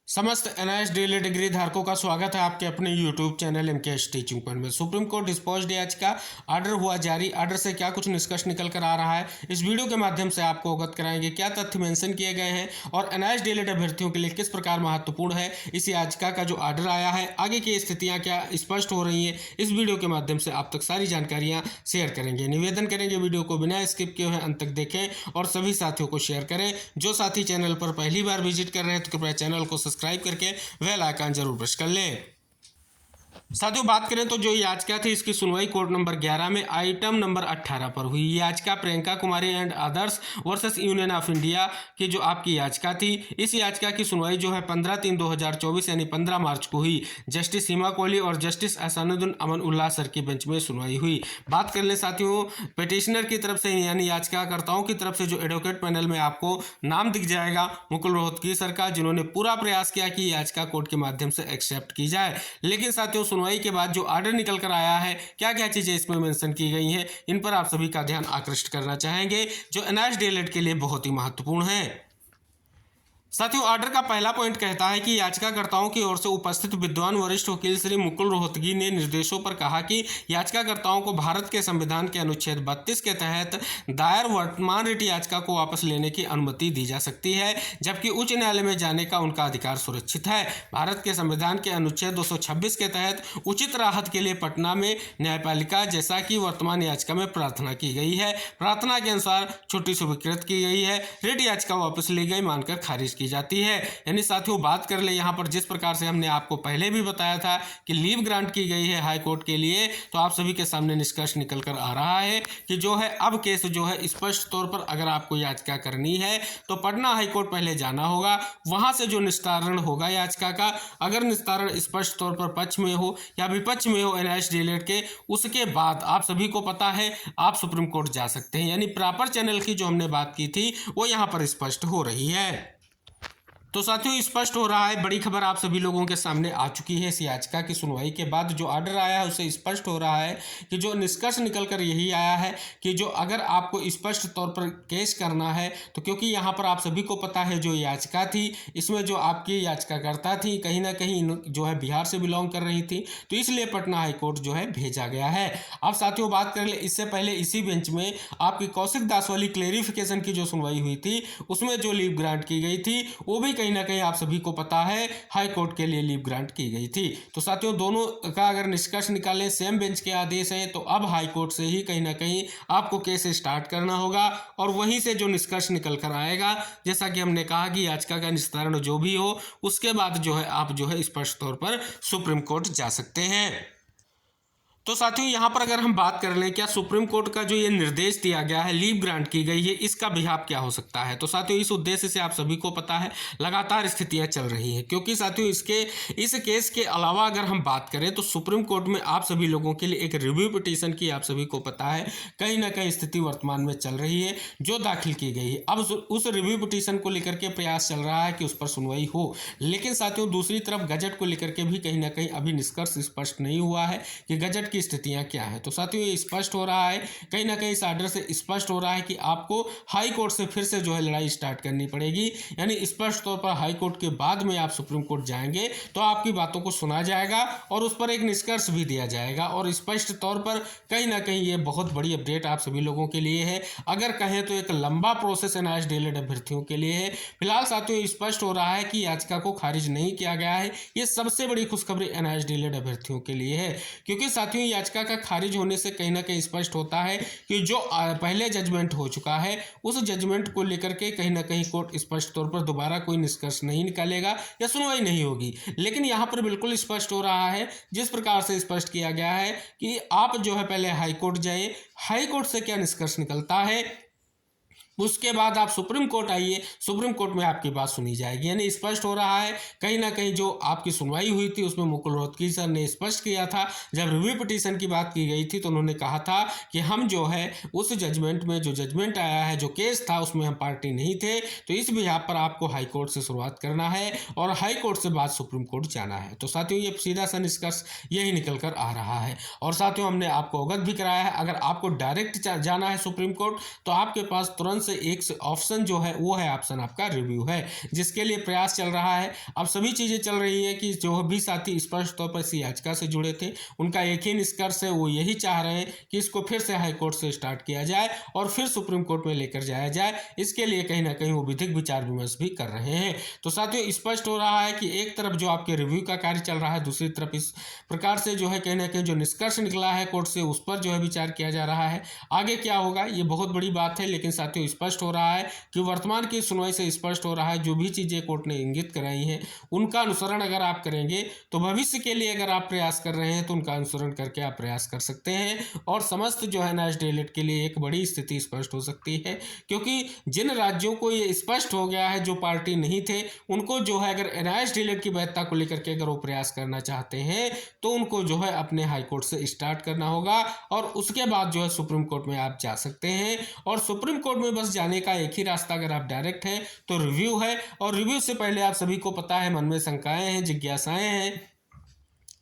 समस्त NIS daily degree धारकों का स्वागत है आपके अपने YouTube channel MKS teaching point में। सुप्रीम कोर्ट डिस्पोज डे आज का आर्डर हुआ जारी। आर्डर से क्या कुछ निष्कर्ष निकल कर आ रहा है, इस वीडियो के माध्यम से आपको अवगत कराएंगे। क्या तथ्य मेंशन किए गए हैं और एनआईएस डेली अभ्यर्थियों के लिए किस प्रकार महत्वपूर्ण है इस याचिका का जो आर्डर आया है, आगे की स्थितियाँ क्या स्पष्ट हो रही है, इस वीडियो के माध्यम से आप तक सारी जानकारियाँ शेयर करेंगे। निवेदन करेंगे वीडियो को बिना स्किप किए हुए अंत तक देखें और सभी साथियों को शेयर करें। जो साथी चैनल पर पहली बार विजिट कर रहे हैं तो कृपया चैनल को सब्सक्राइब करके बेल आइकन जरूर प्रेस कर लें। साथियों, बात करें तो जो याचिका थी इसकी सुनवाई कोर्ट नंबर 11 में आइटम नंबर 18 पर हुई। याचिका Priyanka Kumari and others versus Union of India की जो आपकी याचिका थी, इस याचिका की सुनवाई जो है 15/3/2024 यानी 15 मार्च को हुई। जस्टिस सीमा कोहली और जस्टिस एहसानुद्दीन अमन उल्लाह सर की बेंच में सुनवाई हुई। बात कर ले साथियों, पिटिशनर की तरफ से यानी याचिकाकर्ताओं की तरफ से जो एडवोकेट पैनल में आपको नाम दिख जाएगा मुकुल रोहतगी सर का, जिन्होंने पूरा प्रयास किया कि याचिका कोर्ट के माध्यम से एक्सेप्ट की जाए। लेकिन साथियों, सुनवाई के बाद जो आर्डर निकल कर आया है, क्या क्या चीजें इसमें मेंशन की गई हैं, इन पर आप सभी का ध्यान आकृष्ट करना चाहेंगे, जो एनआईएस डीएलएड के लिए बहुत ही महत्वपूर्ण है। साथियों, ऑर्डर का पहला पॉइंट कहता है कि याचिकाकर्ताओं की ओर से उपस्थित विद्वान वरिष्ठ वकील श्री मुकुल रोहतगी ने निर्देशों पर कहा कि याचिकाकर्ताओं को भारत के संविधान के अनुच्छेद 32 के तहत दायर वर्तमान रिट याचिका को वापस लेने की अनुमति दी जा सकती है, जबकि उच्च न्यायालय में जाने का उनका अधिकार सुरक्षित है। भारत के संविधान के अनुच्छेद 226 के तहत उचित राहत के लिए पटना में न्यायपालिका, जैसा कि वर्तमान याचिका में प्रार्थना की गई है, प्रार्थना के अनुसार छुट्टी स्वीकृत की गई है, रिट याचिका वापस ली गई मानकर खारिज की जाती है। यानी साथियों, बात कर ले यहाँ पर जिस प्रकार से हमने आपको पहले भी बताया था कि लीव ग्रांट की गई है हाई कोर्ट के लिए, तो आप सभी के सामने निष्कर्ष निकल कर आ रहा है कि जो है अब केस जो है स्पष्ट तौर पर अगर आपको याचिका करनी है तो पटना हाई कोर्ट पहले जाना होगा। वहां से जो निस्तारण होगा याचिका का, अगर निस्तारण स्पष्ट तौर पर पक्ष में हो या विपक्ष में हो एनआईएस डीएलएड के, उसके बाद आप सभी को पता है आप सुप्रीम कोर्ट जा सकते हैं। यानी प्रॉपर चैनल की जो हमने बात की थी वो यहाँ पर स्पष्ट हो रही है। तो साथियों, स्पष्ट हो रहा है, बड़ी खबर आप सभी लोगों के सामने आ चुकी है। इस याचिका की सुनवाई के बाद जो आर्डर आया है उससे स्पष्ट हो रहा है कि जो निष्कर्ष निकल कर यही आया है कि जो अगर आपको स्पष्ट तौर पर केस करना है तो क्योंकि यहाँ पर आप सभी को पता है जो याचिका थी इसमें जो आपकी याचिकाकर्ता थी कहीं ना कहीं जो है बिहार से बिलोंग कर रही थी, तो इसलिए पटना हाईकोर्ट जो है भेजा गया है। अब साथियों, बात कर ले, इससे पहले इसी बेंच में आपकी कौशिक दास वाली क्लेरिफिकेशन की जो सुनवाई हुई थी उसमें जो लीव ग्रांट की गई थी वो भी कहीं ना कहीं आप सभी को पता है हाई कोर्ट के लिए लीव ग्रांट की गई थी। तो साथियों, दोनों का अगर निष्कर्ष निकालें, सेम बेंच के आदेश हैं, तो अब हाई कोर्ट से ही कहीं ना कहीं आपको केस स्टार्ट करना होगा और वहीं से जो निष्कर्ष निकल कर आएगा, जैसा कि हमने कहा कि याचिका का निस्तारण जो भी हो उसके बाद जो है आप जो है स्पष्ट तौर पर सुप्रीम कोर्ट जा सकते हैं। तो साथियों, यहाँ पर अगर हम बात कर लें क्या सुप्रीम कोर्ट का जो ये निर्देश दिया गया है, लीव ग्रांट की गई है, इसका बिहाव क्या हो सकता है। तो साथियों, इस उद्देश्य से आप सभी को पता है लगातार स्थितियां चल रही हैं, क्योंकि साथियों इस केस के अलावा अगर हम बात करें तो सुप्रीम कोर्ट में आप सभी लोगों के लिए एक रिव्यू पिटीशन की आप सभी को पता है कहीं ना कहीं स्थिति वर्तमान में चल रही है जो दाखिल की गई है। अब उस रिव्यू पिटीशन को लेकर के प्रयास चल रहा है कि उस पर सुनवाई हो, लेकिन साथियों दूसरी तरफ गजट को लेकर के भी कहीं ना कहीं अभी निष्कर्ष स्पष्ट नहीं हुआ है कि गजट की स्थितियां क्या है। तो साथियों, ये स्पष्ट हो रहा है, कहीं ना कहीं इस आर्डर से स्पष्ट हो रहा है कि आपको हाई कोर्ट से फिर से जो है लड़ाई स्टार्ट करनी पड़ेगी। यानी स्पष्ट तौर पर हाई कोर्ट के बाद में आप सुप्रीम कोर्ट जाएंगे तो आपकी बातों को सुना जाएगा और उस पर एक निष्कर्ष भी दिया जाएगा। और स्पष्ट तौर पर कहीं ना कहीं ये बहुत बड़ी अपडेट आप सभी लोगों के लिए है। अगर कहें तो एक लंबा प्रोसेस एनआईएस डीएलएड अभ्यर्थियों के लिए है। फिलहाल साथियों, स्पष्ट हो रहा है कि याचिका को खारिज नहीं किया गया है। ये सबसे बड़ी खुशखबरी एनआईएस डीएलएड अभ्यर्थियों के लिए है, क्योंकि साथियों याचिका का खारिज होने से कहीं ना कहीं स्पष्ट होता है कि जो पहले जजमेंट हो चुका है उस जजमेंट को लेकर के कहीं ना कहीं कोर्ट स्पष्ट तौर पर दोबारा कोई निष्कर्ष नहीं निकालेगा या सुनवाई नहीं होगी। लेकिन यहां पर बिल्कुल स्पष्ट हो रहा है, जिस प्रकार से स्पष्ट किया गया है कि आप जो है पहले हाई कोर्ट जाइए, हाई कोर्ट से क्या निष्कर्ष निकलता है उसके बाद आप सुप्रीम कोर्ट आइए, सुप्रीम कोर्ट में आपकी बात सुनी जाएगी। यानी स्पष्ट हो रहा है कहीं ना कहीं जो आपकी सुनवाई हुई थी उसमें मुकुल रोहतगी सर ने स्पष्ट किया था, जब रिव्यू पिटीशन की बात की गई थी तो उन्होंने कहा था कि हम जो है उस जजमेंट में जो जजमेंट आया है, जो केस था उसमें हम पार्टी नहीं थे, तो इस बिहाफ पर आपको हाई कोर्ट से शुरुआत करना है और हाई कोर्ट से बाद सुप्रीम कोर्ट जाना है। तो साथियों, ये सीधा सा निष्कर्ष यही निकल कर आ रहा है। और साथियों, हमने आपको अवगत भी कराया है, अगर आपको डायरेक्ट जाना है सुप्रीम कोर्ट तो आपके पास तुरंत से एक ऑप्शन जो है वो है ऑप्शन आपका रिव्यू है, जिसके लिए प्रयास चल रहा है। अब सभी चीज़ें चल रही है कि जो भी साथी स्पष्ट तौर पर इस याचिका से जुड़े थे उनका एक ही निष्कर्ष है, वो यही चाह रहे हैं कि इसको फिर से हाई कोर्ट से स्टार्ट किया जाए और फिर सुप्रीम कोर्ट में लेकर जाया जाए। इसके लिए कहीं ना कहीं वो विधिक विचार विमर्श भी कर रहे हैं। तो साथियों स्पष्ट हो रहा है कि एक तरफ जो आपके रिव्यू का कार्य चल रहा है, दूसरी तरफ इस प्रकार से जो है कहीं ना कहीं जो निष्कर्ष निकला है कोर्ट से उस पर जो है विचार किया जा रहा है। आगे क्या होगा ये बहुत बड़ी बात है, लेकिन साथियों स्पष्ट हो रहा है कि वर्तमान की सुनवाई से स्पष्ट हो रहा है जो भी चीज़ें कोर्ट ने इंगित कराई हैं उनका अनुसरण अगर आप करेंगे तो भविष्य के लिए अगर आप प्रयास कर रहे हैं तो उनका अनुसरण करके आप प्रयास कर सकते हैं और समस्त जो है एनआईएस डीएलएड के लिए एक बड़ी स्थिति स्पष्ट हो सकती है। क्योंकि जिन राज्यों को ये स्पष्ट हो गया है, जो पार्टी नहीं थे उनको जो है अगर एनआईएस डीएलएड की वैधता को लेकर के अगर वो प्रयास करना चाहते हैं तो उनको जो है अपने हाई कोर्ट से स्टार्ट करना होगा और उसके बाद जो है सुप्रीम कोर्ट में आप जा सकते हैं। और सुप्रीम कोर्ट में बस जाने का एक ही रास्ता अगर आप डायरेक्ट हैं तो रिव्यू है, और रिव्यू से पहले आप सभी को पता है मन में शंकाएं हैं, जिज्ञासाएं हैं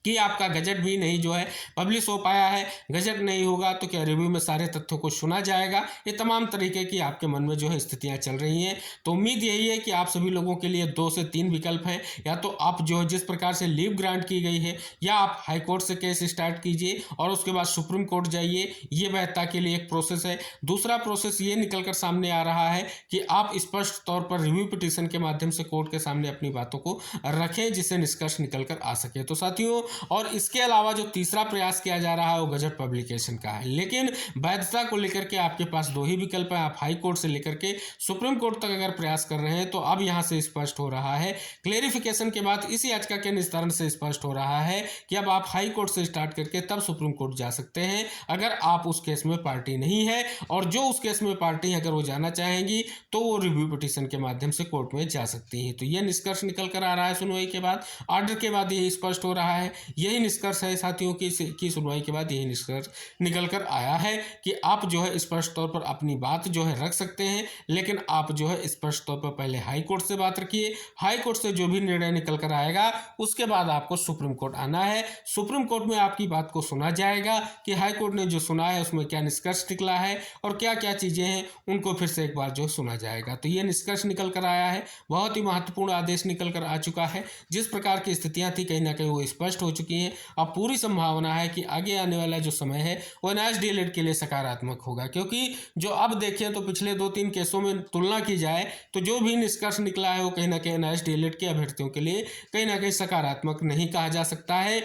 कि आपका गजट भी नहीं जो है पब्लिश हो पाया है। गजट नहीं होगा तो क्या रिव्यू में सारे तथ्यों को सुना जाएगा? ये तमाम तरीके की आपके मन में जो है स्थितियां चल रही हैं। तो उम्मीद यही है कि आप सभी लोगों के लिए 2 से 3 विकल्प हैं, या तो आप जो है जिस प्रकार से लीव ग्रांट की गई है या आप हाई कोर्ट से केस स्टार्ट कीजिए और उसके बाद सुप्रीम कोर्ट जाइए, ये वैधता के लिए एक प्रोसेस है। दूसरा प्रोसेस ये निकल कर सामने आ रहा है कि आप स्पष्ट तौर पर रिव्यू पिटीशन के माध्यम से कोर्ट के सामने अपनी बातों को रखें जिससे निष्कर्ष निकल कर आ सके। तो साथियों और इसके अलावा जो तीसरा प्रयास किया जा रहा है वो गजट पब्लिकेशन का है, लेकिन वैधता को लेकर के आपके पास 2 ही विकल्प है। आप हाई कोर्ट से लेकर के सुप्रीम कोर्ट तक अगर प्रयास कर रहे हैं तो अब यहां से स्पष्ट हो रहा है, क्लेरिफिकेशन के बाद इस याचिका के निस्तारण से स्पष्ट हो रहा है कि अब आप हाई कोर्ट से स्टार्ट करके तब सुप्रीम कोर्ट जा सकते हैं अगर आप उस केस में पार्टी नहीं है, और जो उस केस में पार्टी है अगर वो जाना चाहेंगी तो वो रिव्यू पिटीशन के माध्यम से कोर्ट में जा सकती है। तो यह निष्कर्ष निकल कर आ रहा है सुनवाई के बाद, ऑर्डर के बाद यही स्पष्ट हो रहा है। यही निष्कर्ष है साथियों की सुनवाई के बाद, यही निष्कर्ष निकल कर आया है कि आप जो है स्पष्ट तौर पर अपनी बात जो है रख सकते हैं, लेकिन आप जो है स्पष्ट तौर पर पहले हाई कोर्ट से बात रखिए। हाई कोर्ट से जो भी निर्णय निकल कर आएगा उसके बाद आपको सुप्रीम कोर्ट आना है। सुप्रीम कोर्ट में आपकी बात को सुना जाएगा कि हाई कोर्ट ने जो सुना है उसमें क्या निष्कर्ष निकला है और क्या क्या चीजें हैं उनको फिर से एक बार जो सुना जाएगा। तो ये निष्कर्ष निकल कर आया है, बहुत ही महत्वपूर्ण आदेश निकल कर आ चुका है। जिस प्रकार की स्थितियां थी कहीं ना कहीं वो स्पष्ट हो चुकी हैं। अब पूरी संभावना है कि आगे आने वाला जो समय है वो एनआईएस डीएलएड के लिए सकारात्मक होगा, क्योंकि जो अब देखें तो पिछले 2-3 केसों में तुलना की जाए तो जो भी निष्कर्ष निकला है वो कहीं ना कहीं एनआईएस डीएलएड के अभ्यर्थियों के लिए कहीं ना कहीं सकारात्मक नहीं कहा जा सकता है,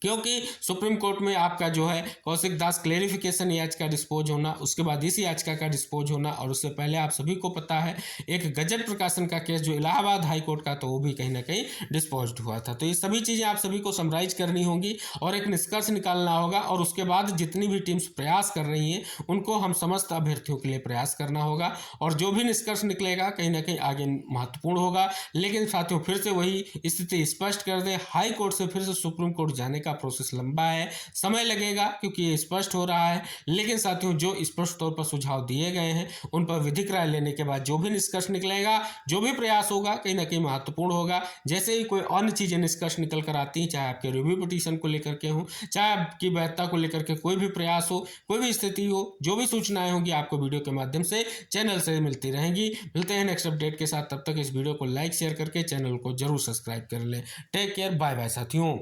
क्योंकि सुप्रीम कोर्ट में आपका जो है कौशिक दास क्लेरिफिकेशन याचिका डिस्पोज होना, उसके बाद इस याचिका का डिस्पोज होना, और उससे पहले आप सभी को पता है एक गजट प्रकाशन का केस जो इलाहाबाद हाई कोर्ट का, तो वो भी कहीं ना कहीं डिस्पोज हुआ था। तो ये सभी चीज़ें आप सभी को समराइज करनी होगी और एक निष्कर्ष निकालना होगा, और उसके बाद जितनी भी टीम्स प्रयास कर रही हैं उनको हम समस्त अभ्यर्थियों के लिए प्रयास करना होगा, और जो भी निष्कर्ष निकलेगा कहीं ना कहीं आगे महत्वपूर्ण होगा। लेकिन साथियों फिर से वही स्थिति स्पष्ट कर दें, हाई कोर्ट से फिर से सुप्रीम कोर्ट जाने का प्रोसेस लंबा है, समय लगेगा क्योंकि ये स्पष्ट हो रहा है। लेकिन साथियों जो स्पष्ट तौर पर सुझाव दिए गए हैं उन पर विधिक राय लेने के बाद जो भी निष्कर्ष निकलेगा, जो भी प्रयास होगा कहीं ना कहीं महत्वपूर्ण होगा। जैसे ही कोई अन्य चीजें निष्कर्ष निकल कर आती हैं, चाहे आपके रिव्यू पिटीशन को लेकर के हो, चाहे आपकी वैधता को लेकर के कोई भी प्रयास हो, कोई भी स्थिति हो, जो भी सूचनाएं होंगी आपको वीडियो के माध्यम से चैनल से मिलती रहेंगी। मिलते हैं नेक्स्ट अपडेट के साथ, तब तक इस वीडियो को लाइक शेयर करके चैनल को जरूर सब्सक्राइब कर लें। टेक केयर, बाय बाय साथियों।